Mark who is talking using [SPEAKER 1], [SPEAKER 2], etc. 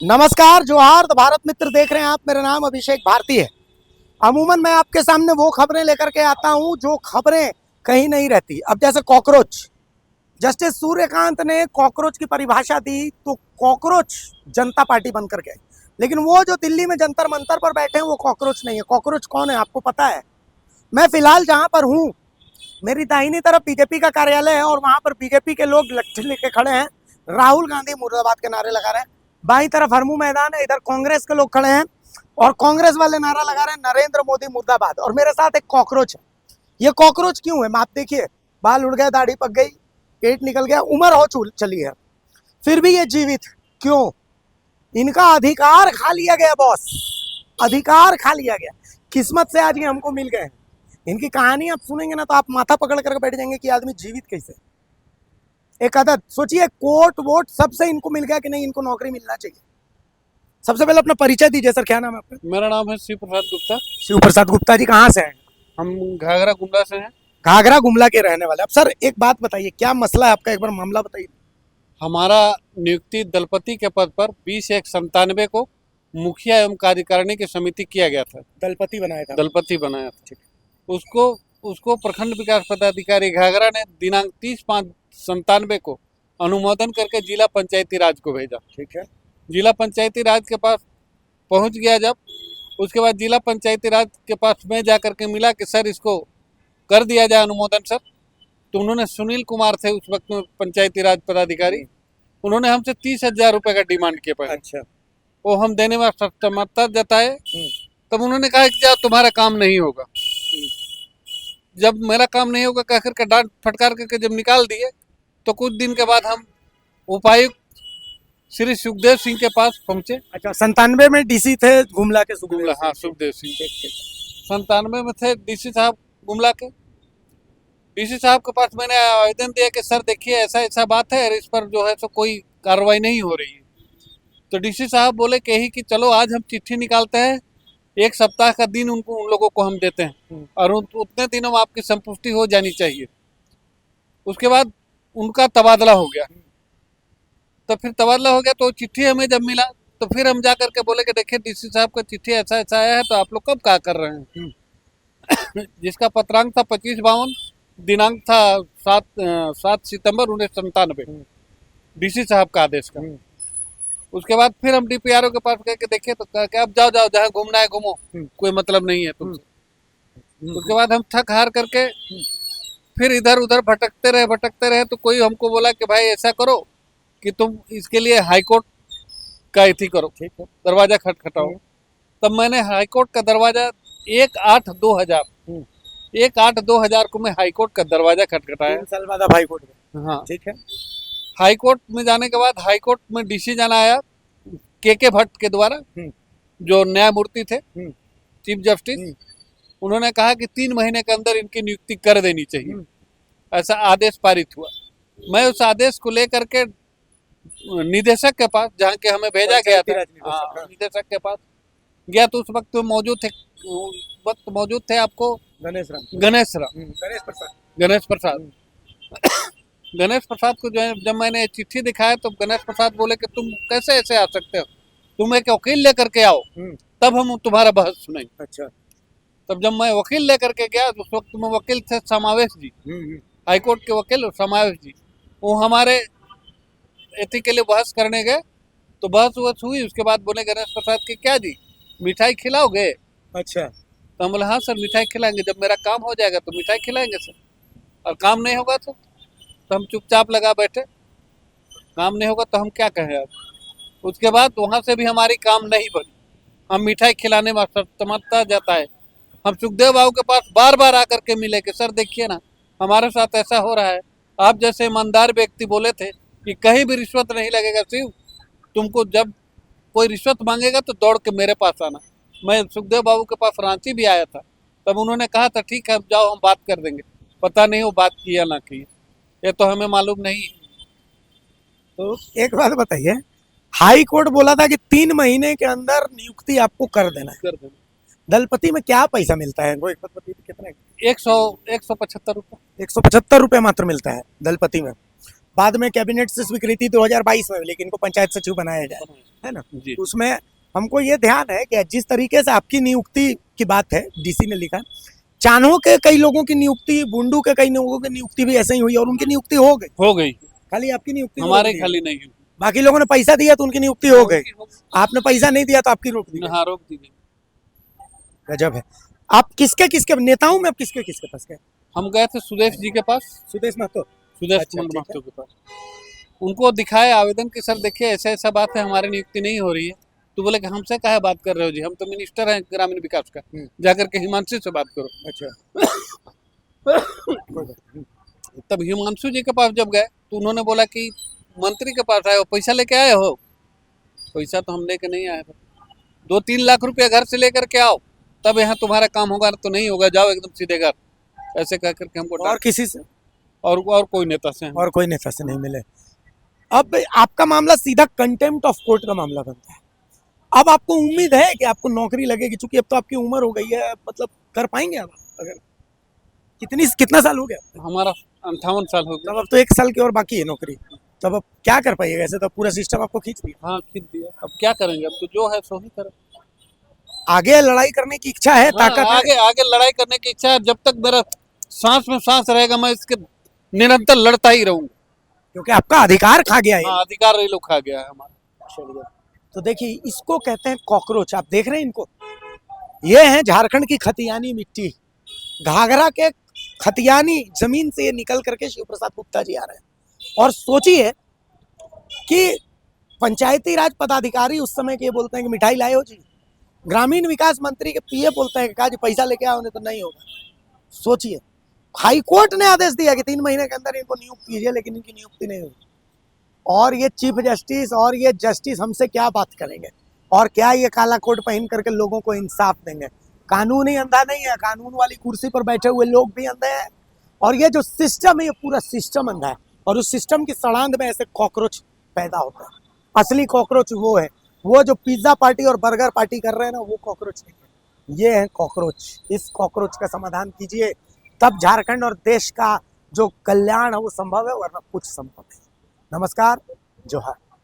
[SPEAKER 1] नमस्कार, जोहार। तो भारत मित्र देख रहे हैं आप। मेरा नाम अभिषेक भारती है। अमूमन मैं आपके सामने वो खबरें लेकर के आता हूं जो खबरें कहीं नहीं रहती। अब जैसे कॉकरोच, जस्टिस सूर्यकांत ने कॉकरोच की परिभाषा दी तो कॉकरोच जनता पार्टी बनकर गए, लेकिन वो जो दिल्ली में जंतर मंतर पर बैठे हैं वो कॉकरोच नहीं है। कॉकरोच कौन है आपको पता है? मैं फिलहाल जहां पर हूं, मेरी दाहिनी तरफ बीजेपी का कार्यालय है और वहां पर बीजेपी के लोग लट्ठी लेके खड़े हैं, राहुल गांधी मुर्दाबाद के नारे लगा रहे हैं। बाई तरफ हरमू मैदान है, इधर कांग्रेस के लोग खड़े हैं और कांग्रेस वाले नारा लगा रहे हैं नरेंद्र मोदी मुर्दाबाद। और मेरे साथ एक कॉकरोच है। ये कॉकरोच क्यों है? आप देखिए, बाल उड़ गए, दाढ़ी पक गई, पेट निकल गया, उम्र हो चली है, फिर भी ये जीवित क्यों? इनका अधिकार खा लिया गया बॉस, अधिकार खा लिया गया। किस्मत से आज ये हमको मिल गए हैं। इनकी कहानी आप सुनेंगे ना तो आप माथा पकड़ कर बैठ जाएंगे कि आदमी जीवित कैसे। एक अदद सोचिए, कोर्ट वोट सबसे इनको मिल गया कि नहीं, इनको नौकरी मिलना चाहिए। सबसे पहले अपना परिचय दीजिए सर, क्या नाम है आपका?
[SPEAKER 2] मेरा नाम है शिव प्रसाद गुप्ता।
[SPEAKER 1] शिव प्रसाद गुप्ता जी, कहाँ से हैं?
[SPEAKER 2] हम घाघरा गुमला से हैं।
[SPEAKER 1] घाघरा गुमला के रहने वाले। अब सर एक बात बताइए, क्या मसला है आपका, एक बार मामला बताइए।
[SPEAKER 2] हमारा नियुक्ति दलपति के पद पर 20/1/97 को मुखिया एवं कार्यकारिणी की समिति किया गया था।
[SPEAKER 1] दलपति बनाया था।
[SPEAKER 2] दलपति बनाया था। उसको उसको प्रखंड विकास पदाधिकारी घाघरा ने दिनांक 30/5/97 को अनुमोदन करके जिला पंचायती राज को भेजा।
[SPEAKER 1] ठीक है।
[SPEAKER 2] जिला पंचायती राज के पास पहुंच गया जब, उसके बाद जिला पंचायती राज के पास में जा करके मिला कि सर इसको कर दिया जाए अनुमोदन सर। तो उन्होंने, सुनील कुमार थे उस वक्त में पंचायती राज पदाधिकारी, उन्होंने हमसे 30,000 रुपए का डिमांड किया पहले।
[SPEAKER 1] अच्छा।
[SPEAKER 2] वो हम देने में असमर्थता जताए। तब उन्होंने कहा कि जाओ तुम्हारा काम नहीं होगा। जब मेरा काम नहीं होगा कह करके डांट फटकार करके जब निकाल दिए, तो कुछ दिन के बाद हम उपायुक्त श्री सुखदेव सिंह के पास पहुंचे।
[SPEAKER 1] अच्छा, 97 में डीसी थे गुमला के?
[SPEAKER 2] गुमला, हाँ, सुखदेव सिंह। 97 में थे डीसी साहब गुमला के। डीसी साहब के पास मैंने आवेदन दिया कि सर देखिए ऐसा ऐसा बात है और इस पर जो है सो कोई कार्रवाई नहीं हो रही है। तो डीसी साहब बोले कि चलो आज हम चिट्ठी निकालते हैं, 1 सप्ताह का दिन उन लोगों को हम देते हैं और उतने दिनों में आपकी संपुष्टि हो जानी चाहिए। उसके बाद उनका तबादला हो गया। तो फिर तबादला हो गया तो चिट्ठी हमें जब मिला तो फिर हम जा करके बोले कि देखिए डीसी साहब का चिट्ठी ऐसा ऐसा आया है, तो आप लोग कब क्या कर रहे हैं? जिसका पत्रांक था 25/52, दिनांक था 7 सितंबर 1997, डीसी साहब का आदेश का। उसके बाद फिर हम डीपीआरओ के पास गए कि देखिए, तो क्या अब जाओ जहाँ घूमना है घूमो, कोई मतलब नहीं है तुमसे। उसके बाद हम थक हार करके फिर इधर उधर भटकते रहे। तो कोई हमको बोला कि भाई ऐसा करो कि तुम इसके लिए हाईकोर्ट का इथी करो, ठीक है, दरवाजा खटखटाओ। तब मैंने हाईकोर्ट का दरवाजा 1/8/2000 को मैं हाईकोर्ट का दरवाजा खटखटाया।
[SPEAKER 1] 3 साल बाद आप हाईकोर्ट में?
[SPEAKER 2] हाँ,
[SPEAKER 1] ठीक है।
[SPEAKER 2] हाईकोर्ट में जाने के बाद हाईकोर्ट में डीसी जाना आया के भट्ट के द्वारा, जो न्यायमूर्ति थे, चीफ जस्टिस। उन्होंने कहा कि 3 महीने के अंदर इनकी नियुक्ति कर देनी चाहिए। ऐसा आदेश पारित हुआ। मैं उस आदेश को लेकर के निदेशक के पास, जहाँ के हमें भेजा गया था, निदेशक के पास गया तो उस वक्त मौजूद थे आपको गणेश प्रसाद। गणेश प्रसाद को जो है जब मैंने चिट्ठी दिखाया तो गणेश प्रसाद बोले कि तुम कैसे ऐसे आ सकते हो, तुम एक वकील लेकर के आओ, तब हम तुम्हारा बहस सुनेंगे। अच्छा। तब जब मैं वकील लेकर के गया, उस वक्त में वकील थे समावेश जी, हाईकोर्ट के वकील समावेश जी। वो हमारे एथी के लिए बहस करने गए, तो बहस हुई। उसके बाद बोले गणेश प्रसाद की, क्या जी मिठाई खिलाओगे? अच्छा। तो हम बोले हाँ सर मिठाई खिलाएंगे, जब मेरा काम हो जाएगा तो मिठाई खिलाएंगे सर, और काम नहीं होगा तो हम चुपचाप लगा बैठे। काम नहीं होगा तो हम क्या कहें अब। उसके बाद वहां से भी हमारी काम नहीं बनी। हम मिठाई खिलाने में असमर्थता जाता है। हम सुखदेव बाबू के पास बार बार आकर के मिले कि सर देखिए ना हमारे साथ ऐसा हो रहा है। आप जैसे ईमानदार व्यक्ति बोले थे कि कहीं भी रिश्वत नहीं लगेगा शिव, तुमको जब कोई रिश्वत मांगेगा तो दौड़ के मेरे पास आना। मैं सुखदेव बाबू के पास रांची भी आया था, तब उन्होंने कहा था ठीक है अब जाओ हम बात कर देंगे। पता नहीं वो बात किया ना की, ये तो हमें मालूम नहीं।
[SPEAKER 1] तो एक बात बताइए, हाई कोर्ट बोला था कि 3 महीने के अंदर नियुक्ति आपको कर देना है। दलपति में क्या पैसा मिलता है? वो एक बात बताइए, कितना?
[SPEAKER 2] 175 रुपये।
[SPEAKER 1] 175 रुपये मात्र मिलता है दलपति में। बाद में कैबिनेट से स्वीकृति 2022 में, लेकिन इनको पंचायत सचिव बनाया जाए, है ना।
[SPEAKER 2] जी
[SPEAKER 1] उसमें हमको ये ध्यान है कि जिस तरीके से आपकी नियुक्ति की बात है, डीसी ने लिखा, चान्हो के कई लोगों की नियुक्ति, बुंडू के कई लोगों की नियुक्ति भी ऐसे ही हुई और उनकी नियुक्ति हो गई। खाली आपकी नियुक्ति
[SPEAKER 2] हमारे खाली नहीं हुई।
[SPEAKER 1] बाकी लोगों ने पैसा दिया तो उनकी नियुक्ति हो गई, आपने पैसा नहीं दिया तो आपकी रोक दी।
[SPEAKER 2] हाँ, रोक दी गई।
[SPEAKER 1] गजब है। आप किसके नेताओं में, आप किसके पास गए?
[SPEAKER 2] हम गए थे सुदेश जी के पास,
[SPEAKER 1] सुदेश महतो।
[SPEAKER 2] सुदेश
[SPEAKER 1] अच्छा,
[SPEAKER 2] कुमार
[SPEAKER 1] ठीक है।
[SPEAKER 2] महतो के पास। उनको दिखाए आवेदन कि सर देखिए ऐसा ऐसा बात है, हमारी नियुक्ति नहीं हो रही है। तो बोले कि हमसे काहे बात कर रहे हो जी, हम तो मिनिस्टर हैं ग्रामीण विकास का, जाकर के हिमांशु से बात करो।
[SPEAKER 1] अच्छा।
[SPEAKER 2] तब हिमांशु जी के पास जब गए तो उन्होंने बोला कि मंत्री के पास आए हो, पैसा लेके आए हो? पैसा तो हम लेके नहीं आए थे। 2-3 लाख रुपया घर से लेकर के आओ, तब यहाँ तुम्हारा काम होगा, तो नहीं होगा, जाओ एकदम सीधे घर। ऐसे कह करके हमको
[SPEAKER 1] और किसी से?
[SPEAKER 2] और कोई नेता से?
[SPEAKER 1] और कोई नेता से नहीं मिले। अब आपका मामला सीधा कंटेम्प्ट ऑफ कोर्ट का मामला बनता है। अब आपको उम्मीद है कि आपको नौकरी लगेगी, चूंकि अब तो आपकी उम्र हो गई है, मतलब कर पाएंगे आप? अगर कितना साल हो गया?
[SPEAKER 2] हमारा 58 साल हो गया।
[SPEAKER 1] तब अब तो 1 साल की और बाकी है नौकरी, तब अब क्या कर पाइएगा? ऐसे तो पूरा सिस्टम आपको खींच दिया।
[SPEAKER 2] हाँ, खींच दिया। अब क्या करेंगे? अब तो जो है सो ही करें।
[SPEAKER 1] आगे लड़ाई करने की इच्छा है, ताकत है?
[SPEAKER 2] आगे लड़ाई करने की इच्छा है। जब तक मेरा सांस में सांस रहेगा, मैं इसके निरंतर लड़ता ही रहूंगा,
[SPEAKER 1] क्योंकि आपका अधिकार खा गया है।
[SPEAKER 2] हाँ, अधिकार ये लोग खा गया है हमारा।
[SPEAKER 1] तो देखिए, इसको कहते हैं कॉकरोच। आप देख रहे हैं इनको, ये है झारखंड की खतियानी मिट्टी। घाघरा के खतियानी जमीन से ये निकल करके शिव प्रसाद गुप्ता जी आ रहे हैं। और सोचिए कि पंचायती राज पदाधिकारी उस समय के ये बोलते हैं कि मिठाई लाए हो जी, ग्रामीण विकास मंत्री के पीए बोलते हैं कि कहा जी पैसा लेके आओ, नहीं तो नहीं होगा। सोचिए, हाई कोर्ट ने आदेश दिया कि 3 महीने के अंदर इनको नियुक्त कीजिए, लेकिन इनकी नियुक्ति नहीं हुई। और ये चीफ जस्टिस और ये जस्टिस हमसे क्या बात करेंगे, और क्या ये काला कोट पहन करके लोगों को इंसाफ देंगे? कानून ही अंधा नहीं है, कानून वाली कुर्सी पर बैठे हुए लोग भी अंधे हैं, और ये जो सिस्टम है, ये पूरा सिस्टम अंधा है। और उस सिस्टम की सड़ांध में ऐसे कॉकरोच पैदा होता है। असली कॉकरोच वो है, वो जो पिज्जा पार्टी और बर्गर पार्टी कर रहे हैं ना, वो कॉकरोच नहीं है, ये है कॉकरोच। इस कॉकरोच का समाधान कीजिए, तब झारखंड और देश का जो कल्याण है वो संभव है, वरना कुछ संभव है। नमस्कार, जोहार।